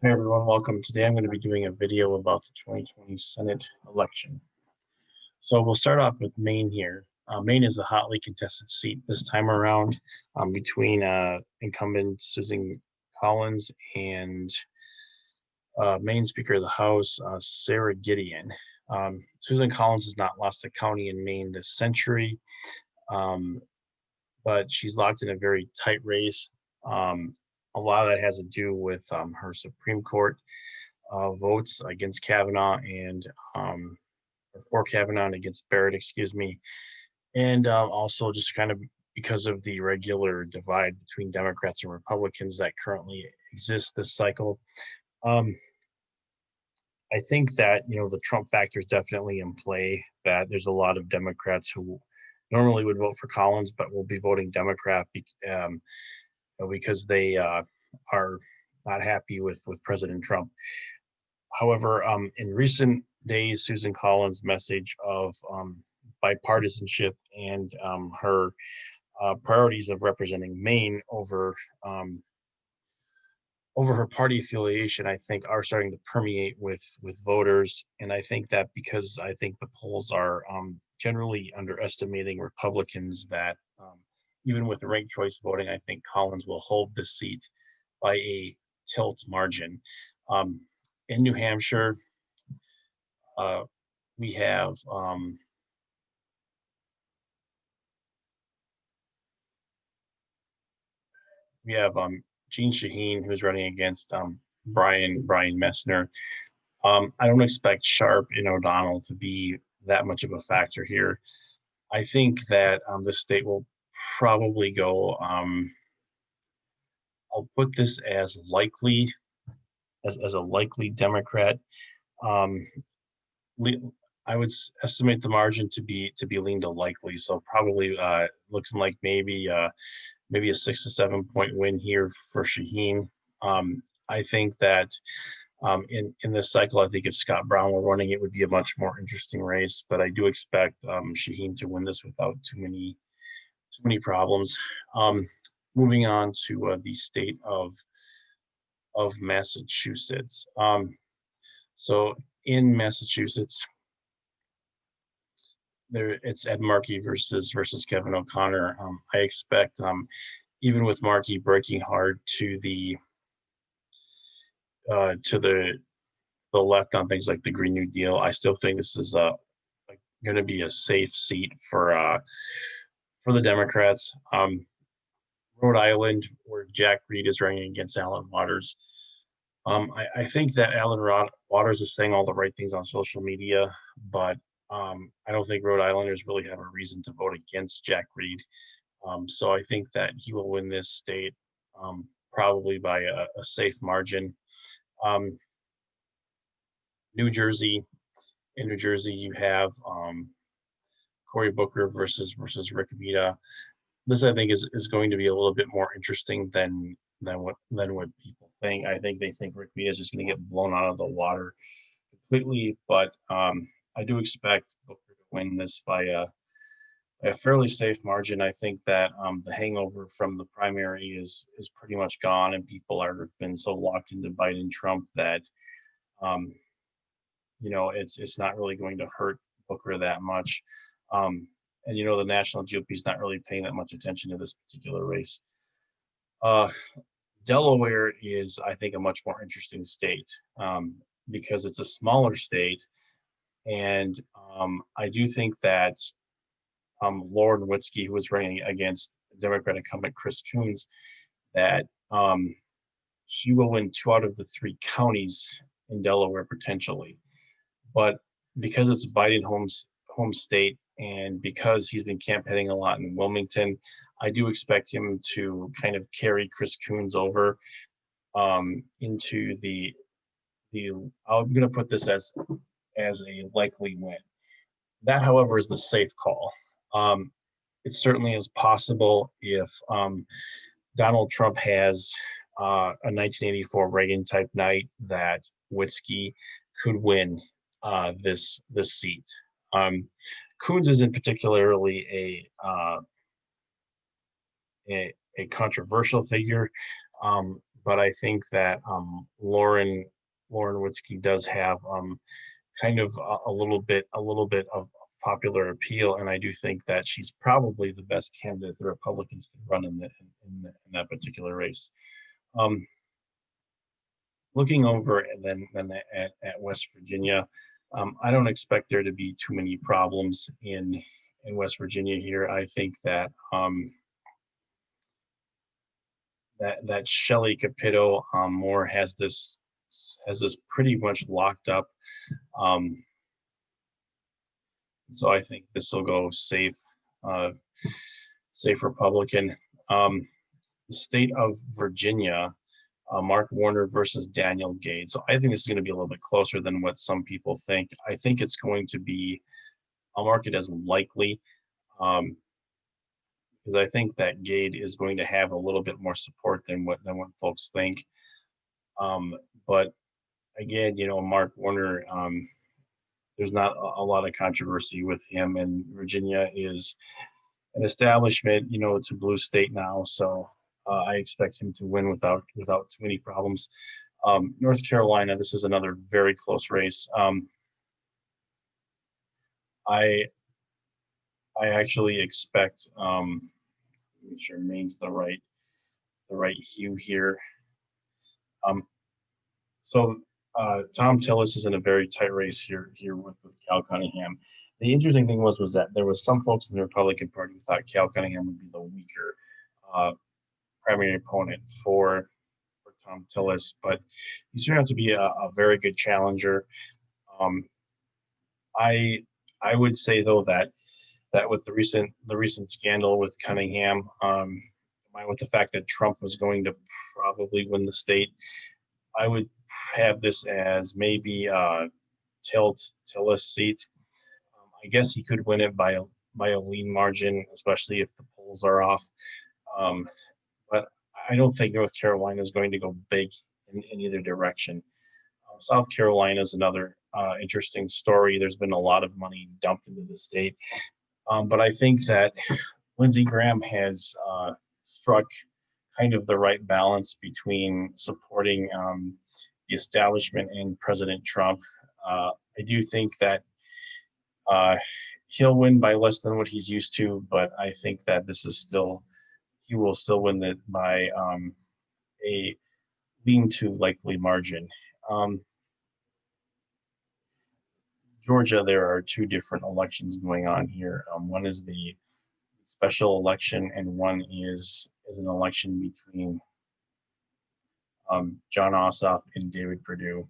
Hey everyone, welcome. Today I'm going to be doing a video about the 2020 Senate election. So we'll start off with Maine here. Maine is a hotly contested seat this time around between incumbent Susan Collins and Maine Speaker of the House, Sarah Gideon. Susan Collins has not lost a county in Maine this century, um, but she's locked in a very tight race. Um, a lot of that has to do with her Supreme Court votes against Kavanaugh and or for Kavanaugh and against Barrett, excuse me, and also just kind of because of the regular divide between Democrats and Republicans that currently exists this cycle. Um, I think that the Trump factor is definitely in play. That there's a lot of Democrats who normally would vote for Collins, but will be voting Democrat because they are not happy with President Trump. However, in recent days, Susan Collins' message of bipartisanship and her priorities of representing Maine over her party affiliation, I think, are starting to permeate with voters. And I think that because I think the polls are generally underestimating Republicans, that even with ranked choice voting, I think Collins will hold the seat by a tilt margin. Um, in New Hampshire, uh, we have we have Gene Shaheen, who's running against Brian Messner. I don't expect Sharp and O'Donnell to be that much of a factor here. I think that the state will probably go. I'll put this as likely as a likely Democrat. Um, I would estimate the margin to be leaned to likely. So probably looking like maybe a 6 to 7 point win here for Shaheen. I think that in this cycle, I think if Scott Brown were running, it would be a much more interesting race. But I do expect Shaheen to win this without too many problems. Um, moving on to the state of Massachusetts. So in Massachusetts, it's Ed Markey versus Kevin O'Connor. I expect even with Markey breaking hard to the left on things like the Green New Deal, I still think this is going to be a safe seat for the Democrats. Rhode Island, where Jack Reed is running against Alan Waters. I think that Waters is saying all the right things on social media, but I don't think Rhode Islanders really have a reason to vote against Jack Reed. So I think that he will win this state probably by a safe margin. Um, New Jersey, in New Jersey, you have Cory Booker versus Rick Vita. This I think is going to be a little bit more interesting than what people think. I think they think Rick Vita is just going to get blown out of the water completely, but I do expect Booker to win this by a fairly safe margin. I think that the hangover from the primary is pretty much gone, and people have been so locked into Biden Trump that um, it's not really going to hurt Booker that much. Um, and the national GOP is not really paying that much attention to this particular race. Uh, Delaware is, I think, a much more interesting state because it's a smaller state, and I do think that Lauren Witzke, who was running against Democratic incumbent Chris Coons, that she will win 2 out of the 3 counties in Delaware potentially. But because it's Biden's home state, and because he's been campaigning a lot in Wilmington, I do expect him to kind of carry Chris Coons over into the. I'm going to put this as a likely win. That, however, is the safe call. Um, it certainly is possible if Donald Trump has a 1984 Reagan type night that Witzke could win this seat. Coons isn't particularly a controversial figure, but I think that Lauren Witzke does have kind of a little bit of popular appeal, and I do think that she's probably the best candidate the Republicans can run in that particular race. Um, Looking over and then at West Virginia, I don't expect there to be too many problems in West Virginia here. I think that that Shelley Capito Moore has this pretty much locked up. Um, so I think this will go uh, safe Republican. Um, the state of Virginia, Mark Warner versus Daniel Gade. So I think this is going to be a little bit closer than what some people think. I think it's going to be, I'll mark it as likely, um, because I think that Gade is going to have a little bit more support than what folks think. Um, but again, Mark Warner, there's not a lot of controversy with him, and Virginia is an establishment. It's a blue state now, so I expect him to win without too many problems. North Carolina, this is another very close race. I I actually expect make sure Maine's the right hue here. Um, so Tom Tillis is in a very tight race here with Cal Cunningham. The interesting thing was that there was some folks in the Republican Party who thought Cal Cunningham would be the weaker uh, primary opponent for Tom Tillis, but he's turned out to be a very good challenger. Um, I I would say though that with the recent scandal with Cunningham, combined with the fact that Trump was going to probably win the state, I would have this as maybe Tillis seat. I guess he could win it by a lean margin, especially if the polls are off. Um, but I don't think North Carolina is going to go big in either direction. South Carolina is another interesting story. There's been a lot of money dumped into the state, but I think that Lindsey Graham has struck kind of the right balance between supporting the establishment and President Trump. I do think that uh, he'll win by less than what he's used to, but I think that he will still win it by a lean to likely margin. Um, Georgia, there are two different elections going on here. One is the special election, and one is an election between John Ossoff and David Perdue.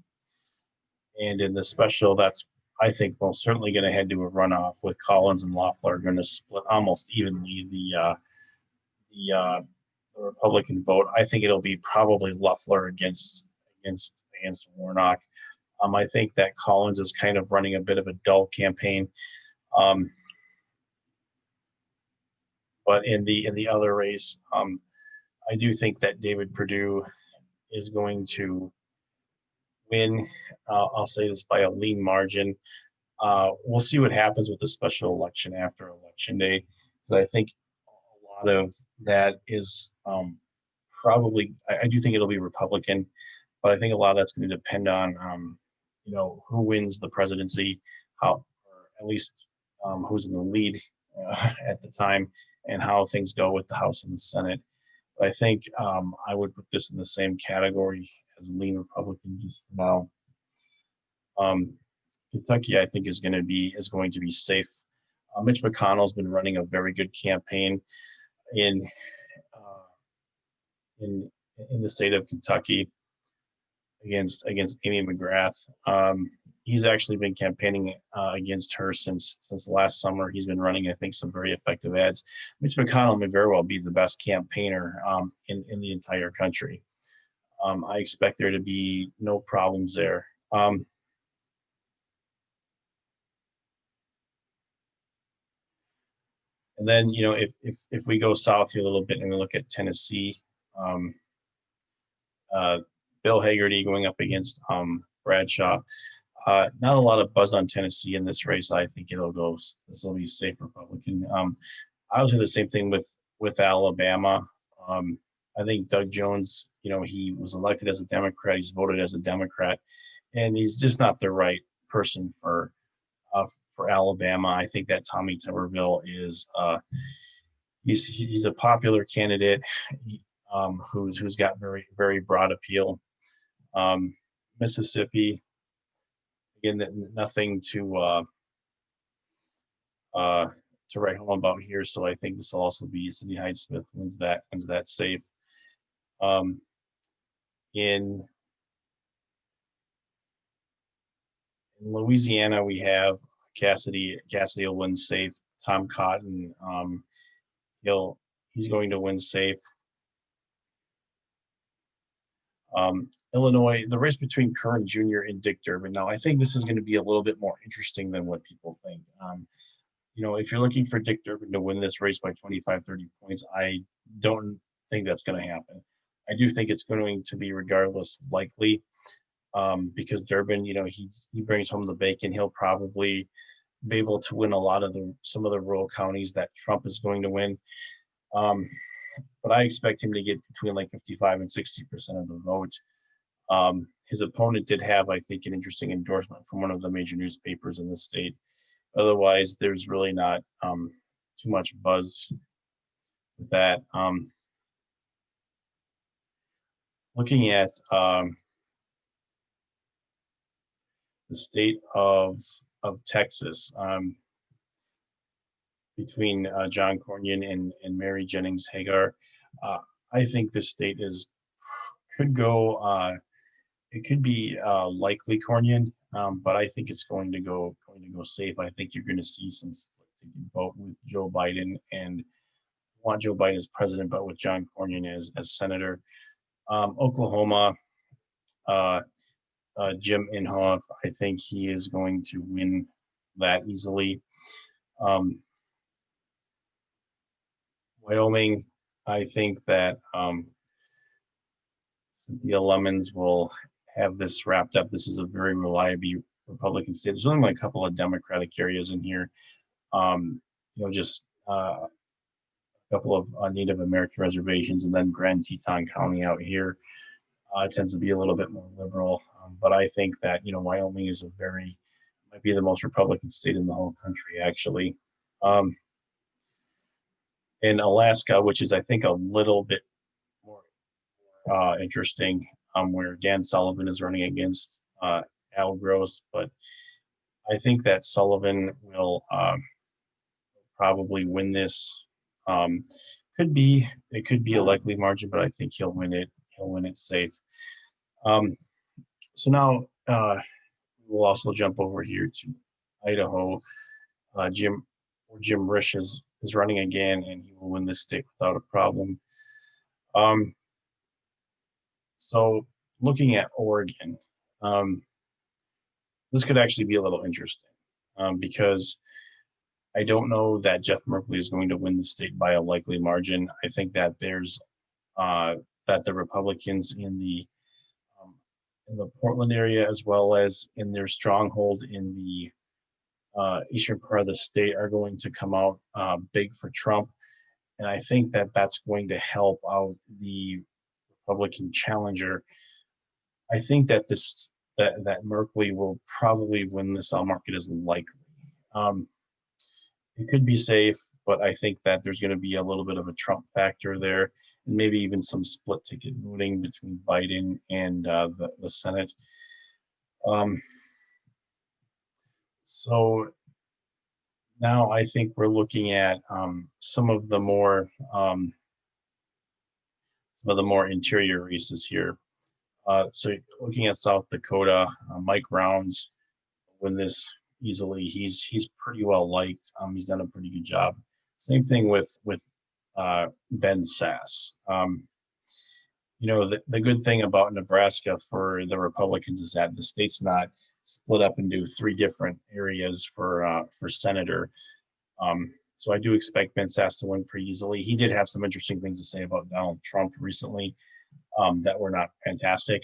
And in the special, that's I think most certainly going to head to a runoff with Collins and Loeffler going to split almost evenly the, uh, the Republican vote. I think it'll be probably Loeffler against Warnock. I think that Collins is kind of running a bit of a dull campaign. Um, but in the other race, I do think that David Perdue is going to win. I'll say this by a lean margin. We'll see what happens with the special election after Election Day, because I think a lot of that is probably. I do think it'll be Republican, but I think a lot of that's going to depend on who wins the presidency, how or at least who's in the lead at the time, and how things go with the House and the Senate. But I think I would put this in the same category as lean Republican just for now. Um, Kentucky, I think, is going to be safe. Mitch McConnell's been running a very good campaign in uh, in in the state of Kentucky against Amy McGrath. He's actually been campaigning against her since last summer. He's been running, I think, some very effective ads. Mitch McConnell may very well be the best campaigner in the entire country. I expect there to be no problems there. And then, if we go south here a little bit and we look at Tennessee, um, uh, Bill Hagerty going up against Bradshaw. Not a lot of buzz on Tennessee in this race. I think this will be safe Republican. I would say the same thing with Alabama. Um, I think Doug Jones, he was elected as a Democrat. He's voted as a Democrat, and he's just not the right person for Alabama. I think that Tommy Tuberville is he's a popular candidate, who's got very very broad appeal. Um, Mississippi, again, nothing uh, to write home about here. So I think this will also be Cindy Hyde Smith wins that safe. Um, in In Louisiana, we have Cassidy. Cassidy will win safe. Tom Cotton, he'll he's going to win safe. Illinois, the race between Kern Jr. and Dick Durbin. Now, I think this is going to be a little bit more interesting than what people think. If you're looking for Dick Durbin to win this race by 25, 30 points, I don't think that's going to happen. I do think it's going to be regardless likely, because Durbin, he brings home the bacon. He'll probably be able to win a lot of some of the rural counties that Trump is going to win. Um, but I expect him to get between like 55 and 60% of the vote. His opponent did have, I think, an interesting endorsement from one of the major newspapers in the state. Otherwise, there's really not too much buzz with that. Looking at the state of Texas, between John Cornyn and Mary Jennings Hagar, I think this state could go. It could be likely Cornyn, but I think it's going to go safe. I think you're going to see some split vote with Joe Biden, and want Joe Biden as president, but with John Cornyn as senator. Oklahoma, uh, Jim Inhofe, I think he is going to win that easily. Um, Wyoming, I think that Cynthia Lemons will have this wrapped up. This is a very reliable Republican state. There's only like a couple of Democratic areas in here. Just a couple of Native American reservations, and then Grand Teton County out here tends to be a little bit more liberal. But I think that Wyoming might be the most Republican state in the whole country, actually. Um, in Alaska, which is I think a little bit more interesting, where Dan Sullivan is running against Al Gross, but I think that Sullivan will probably win this. Um, it could be a likely margin, but I think he'll win it. He'll win it safe. Um, so now we'll also jump over here to Idaho. Jim Risch is running again, and he will win this state without a problem. So looking at Oregon, this could actually be a little interesting, because I don't know that Jeff Merkley is going to win the state by a likely margin. I think that there's that the Republicans in the Portland area, as well as in their stronghold in the eastern part of the state, are going to come out big for Trump, and I think that that's going to help out the Republican challenger. I think that that Merkley will probably win this. I'll mark it as likely. Um, it could be safe, but I think that there's going to be a little bit of a Trump factor there, and maybe even some split ticket voting between Biden and the Senate. Um, so now I think we're looking at some of the more interior races here. So looking at South Dakota, Mike Rounds win this easily. He's pretty well liked. He's done a pretty good job. Same thing with Ben Sasse. The good thing about Nebraska for the Republicans is that the state's not split up into three different areas for senator. So I do expect Ben Sasse to win pretty easily. He did have some interesting things to say about Donald Trump recently that were not fantastic,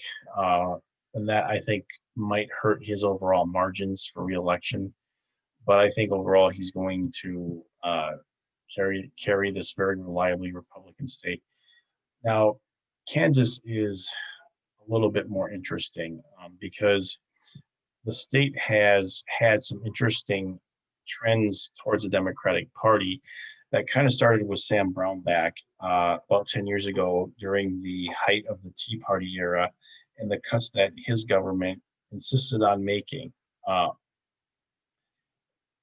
and that I think might hurt his overall margins for reelection. But I think overall he's going to carry this very reliably Republican state. Now, Kansas is a little bit more interesting because the state has had some interesting trends towards the Democratic Party that kind of started with Sam Brownback about 10 years ago during the height of the Tea Party era and the cuts that his government insisted on making. Uh,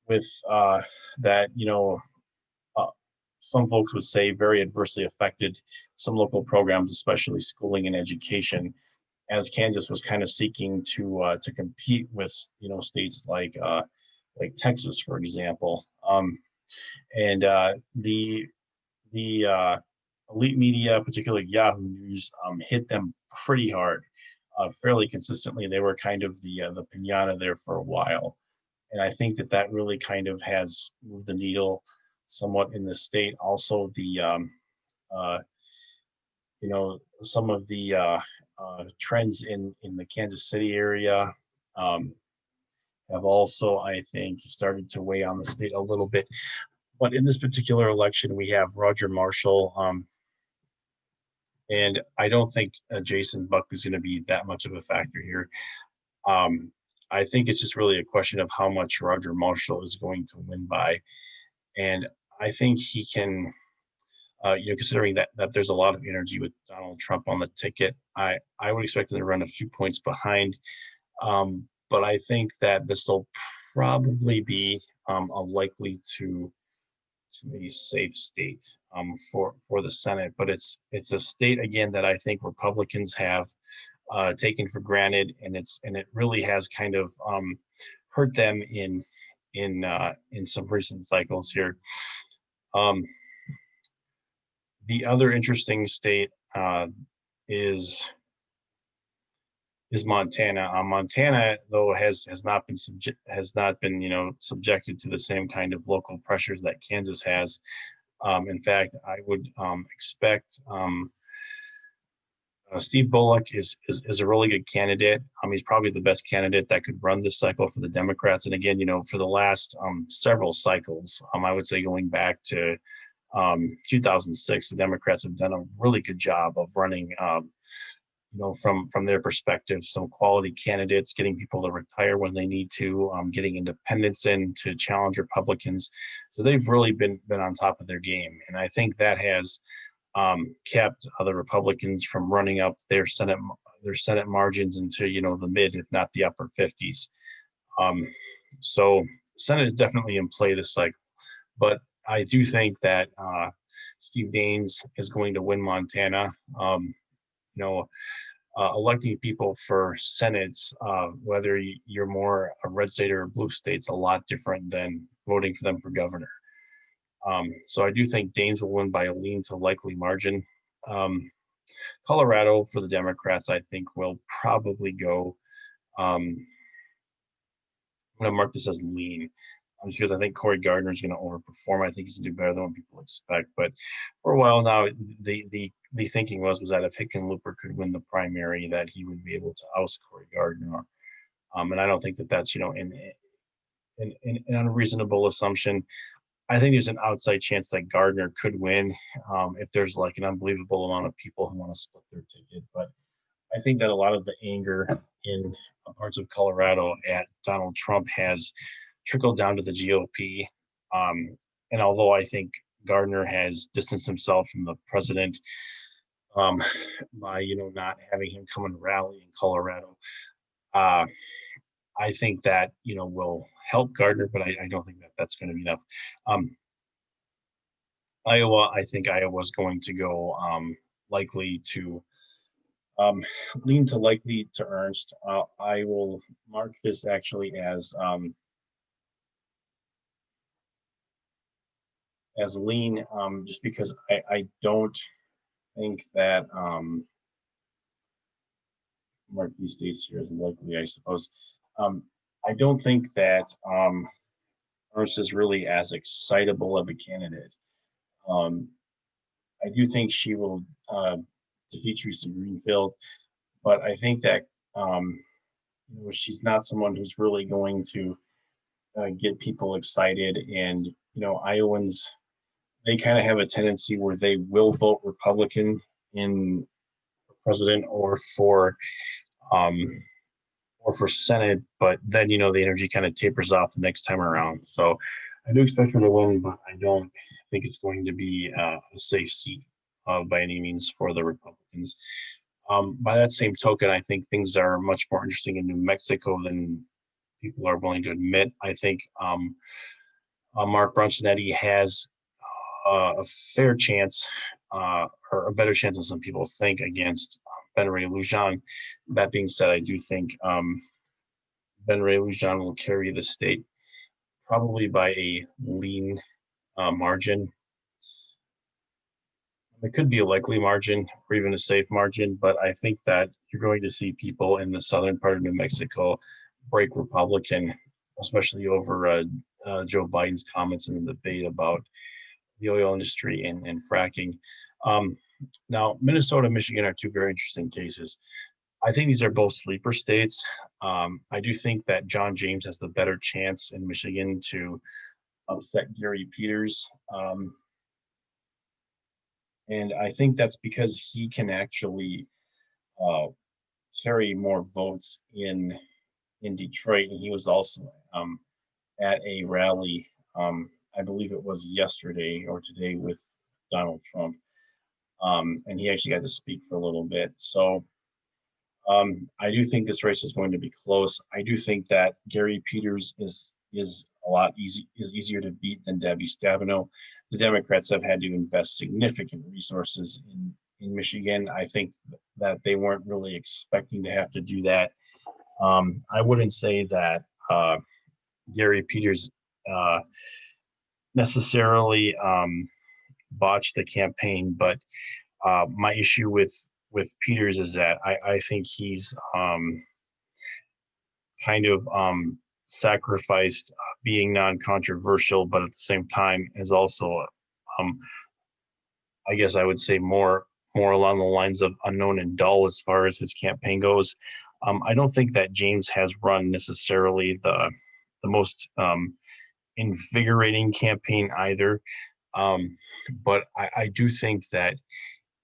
with that, uh, some folks would say very adversely affected some local programs, especially schooling and education, as Kansas was kind of seeking to compete with states like Texas, for example. And the elite media, particularly Yahoo News, hit them pretty hard, fairly consistently. They were kind of the pinata there for a while, and I think that that really kind of has moved the needle somewhat in the state. Also, uh, some of the trends in the Kansas City area um, have also, I think, started to weigh on the state a little bit. But in this particular election, we have Roger Marshall, and I don't think Jason Buck is going to be that much of a factor here. Um, I think it's just really a question of how much Roger Marshall is going to win by, and I think he can. Considering that there's a lot of energy with Donald Trump on the ticket, I would expect him to run a few points behind. But I think that this will probably be a likely to a safe state for the Senate. But it's a state again that I think Republicans have taken for granted, and it really has kind of hurt them in some recent cycles here. Um, the other interesting state is is Montana. Montana, though, has not been subjected to the same kind of local pressures that Kansas has. In fact, I would expect Steve Bullock is a really good candidate. He's probably the best candidate that could run this cycle for the Democrats. And again, for the last several cycles, I would say going back to 2006, the Democrats have done a really good job of running from their perspective, some quality candidates, getting people to retire when they need to, getting independents in to challenge Republicans. So they've really been on top of their game, and I think that has kept the Republicans from running up their Senate margins into the mid, if not the upper 50s. Um, so Senate is definitely in play this cycle, but I do think that Steve Daines is going to win Montana. You know, Electing people for senates, whether you're more a red state or a blue state's a lot different than voting for them for governor. So I do think Daines will win by a lean to likely margin. Um, Colorado for the Democrats, I think, will probably go. I'm going to mark this as lean just because I think Corey Gardner is going to overperform. I think he's going to do better than what people expect. But for a while now, the thinking was that if Hickenlooper could win the primary, that he would be able to oust Corey Gardner. And I don't think that that's an unreasonable assumption. I think there's an outside chance that Gardner could win if there's like an unbelievable amount of people who want to split their ticket. But I think that a lot of the anger in parts of Colorado at Donald Trump has trickled down to the GOP. And although I think Gardner has distanced himself from the president um, by not having him come and rally in Colorado, uh, I think that will help Gardner, but I don't think that that's going to be enough. Um, Iowa, I think Iowa's going to go likely to um, lean to likely to Ernst. I will mark this actually as lean, just because I don't think that mark these states here as likely, I suppose. Um, I don't think that Ernst is really as excitable of a candidate. Um, I do think she will defeat Teresa Greenfield, but I think that she's not someone who's really going to get people excited. And Iowans, they kind of have a tendency where they will vote Republican in president um, or for Senate, but then the energy kind of tapers off the next time around. So I do expect her to win, but I don't think it's going to be a safe seat by any means for the Republicans. By that same token, I think things are much more interesting in New Mexico than people are willing to admit. I think Mark Brunsonetti has a fair chance, or a better chance than some people think, against Ben Ray Lujan. That being said, I do think Ben Ray Lujan will carry the state probably by a lean margin. It could be a likely margin or even a safe margin, but I think that you're going to see people in the southern part of New Mexico break Republican, especially over Joe Biden's comments in the debate about the oil industry and fracking. Um, Now, Minnesota and Michigan are two very interesting cases. I think these are both sleeper states. I do think that John James has the better chance in Michigan to upset Gary Peters. And I think that's because he can actually uh, carry more votes in Detroit. And he was also at a rally, I believe it was yesterday or today, with Donald Trump. And he actually got to speak for a little bit. So I do think this race is going to be close. I do think that Gary Peters is a lot easier to beat than Debbie Stabenow. The Democrats have had to invest significant resources in Michigan. I think that they weren't really expecting to have to do that. I wouldn't say that Gary Peters uh, necessarily botched the campaign, but my issue with Peters is that I think he's kind of sacrificed being non-controversial, but at the same time is also, um, I guess I would say, more along the lines of unknown and dull as far as his campaign goes. I don't think that James has run necessarily the most invigorating campaign either, but I do think that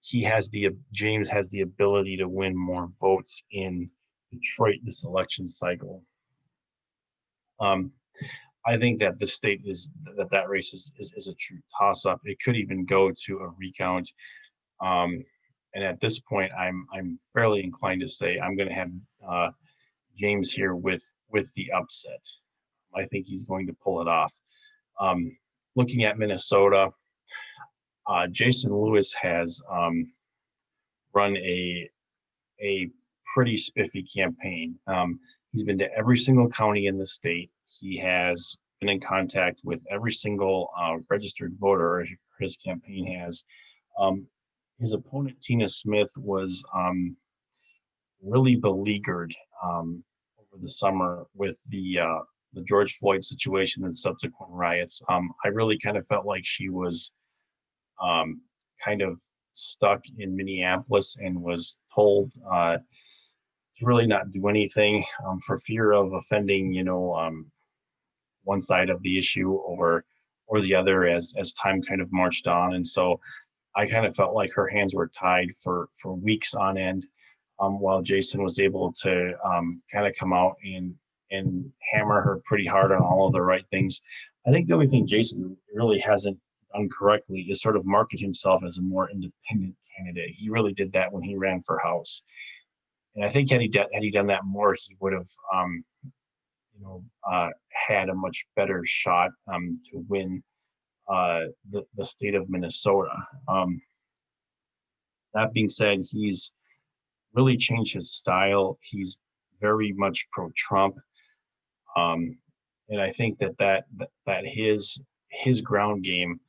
James has the ability to win more votes in Detroit this election cycle. Um, I think that the state is that race is a true toss up. It could even go to a recount. Um, and at this point, I'm fairly inclined to say I'm going to have James here with the upset. I think he's going to pull it off. Um, Looking at Minnesota, Jason Lewis has run a pretty spiffy campaign. He's been to every single county in the state. He has been in contact with every single registered voter, or his campaign has. Um, his opponent, Tina Smith, was really beleaguered over the summer with the George Floyd situation and subsequent riots. I really kind of felt like she was um, kind of stuck in Minneapolis and was told to really not do anything for fear of offending, one side of the issue or the other as time kind of marched on. And so I kind of felt like her hands were tied for weeks on end, while Jason was able to kind of come out and hammer her pretty hard on all of the right things. I think the only thing Jason really hasn't done correctly is sort of market himself as a more independent candidate. He really did that when he ran for House, and I think had he done that more, he would have had a much better shot to win the state of Minnesota. That being said, he's really changed his style. He's very much pro-Trump, um, and I think that his ground game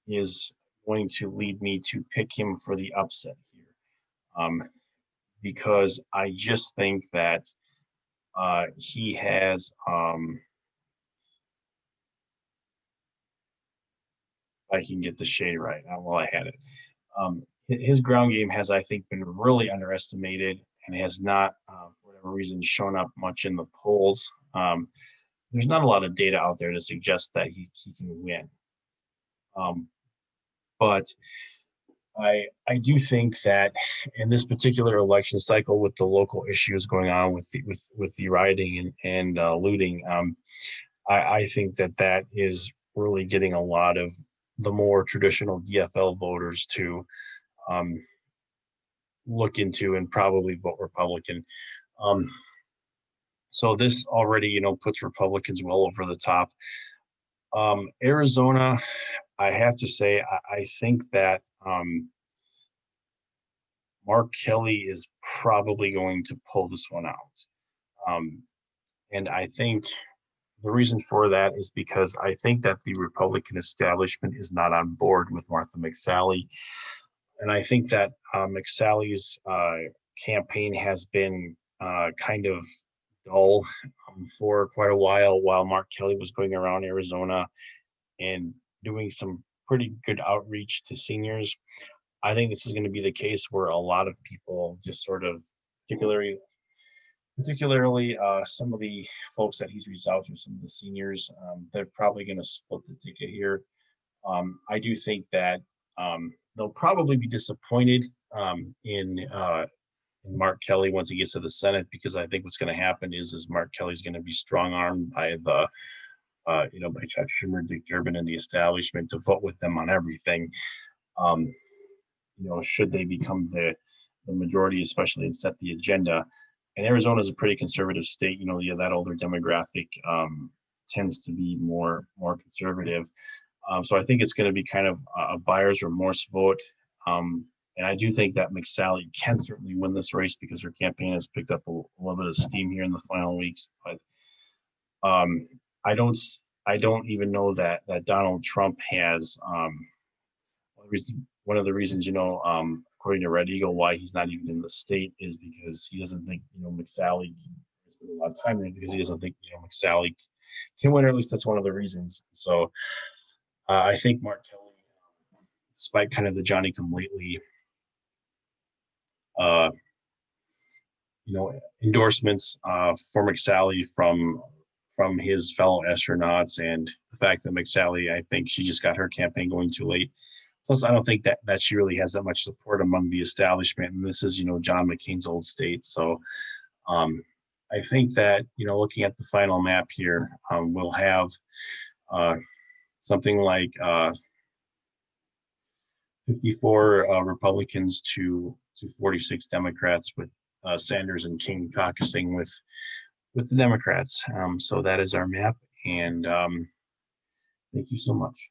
is going to lead me to pick him for the upset here, because I just think that he has. I can get the shade right while I had it. His ground game has, I think, been really underestimated and has not, for whatever reason, shown up much in the polls. There's not a lot of data out there to suggest that he can win. Um, but I do think that in this particular election cycle, with the local issues going on with the rioting and looting, I think that that is really getting a lot of the more traditional DFL voters to um, look into and probably vote Republican. Um, so this already, puts Republicans well over the top. Arizona, I have to say, I think that Mark Kelly is probably going to pull this one out. Um, and I think the reason for that is because I think that the Republican establishment is not on board with Martha McSally. And I think that McSally's campaign has been kind of dull for quite a while Mark Kelly was going around Arizona and doing some pretty good outreach to seniors. I think this is going to be the case where a lot of people just sort of, particularly some of the folks that he's reached out to, some of the seniors, they're probably going to split the ticket here. I do think that they'll probably be disappointed in Mark Kelly once he gets to the Senate, because I think what's going to happen is Mark Kelly's going to be strong armed by by Chuck Schumer, Dick Durbin, and the establishment to vote with them on everything. Um, should they become the majority, especially, and set the agenda. And Arizona is a pretty conservative state. That older demographic tends to be more conservative. So I think it's going to be kind of a buyer's remorse vote. And I do think that McSally can certainly win this race because her campaign has picked up a little bit of steam here in the final weeks. But um, I don't I don't even know that Donald Trump has one of the reasons, according to Red Eagle, why he's not even in the state is because he doesn't think, McSally spend a lot of time there, because he doesn't think, McSally can win, or at least that's one of the reasons. So I think Mark Kelly, despite kind of the Johnny come lately, uh, endorsements for McSally from his fellow astronauts, and the fact that McSally, I think she just got her campaign going too late. Plus, I don't think that she really has that much support among the establishment, and this is, John McCain's old state. So um, I think that, looking at the final map here, we'll have uh, something like 54 Republicans to 46 Democrats, with Sanders and King caucusing with the Democrats. So that is our map, and thank you so much.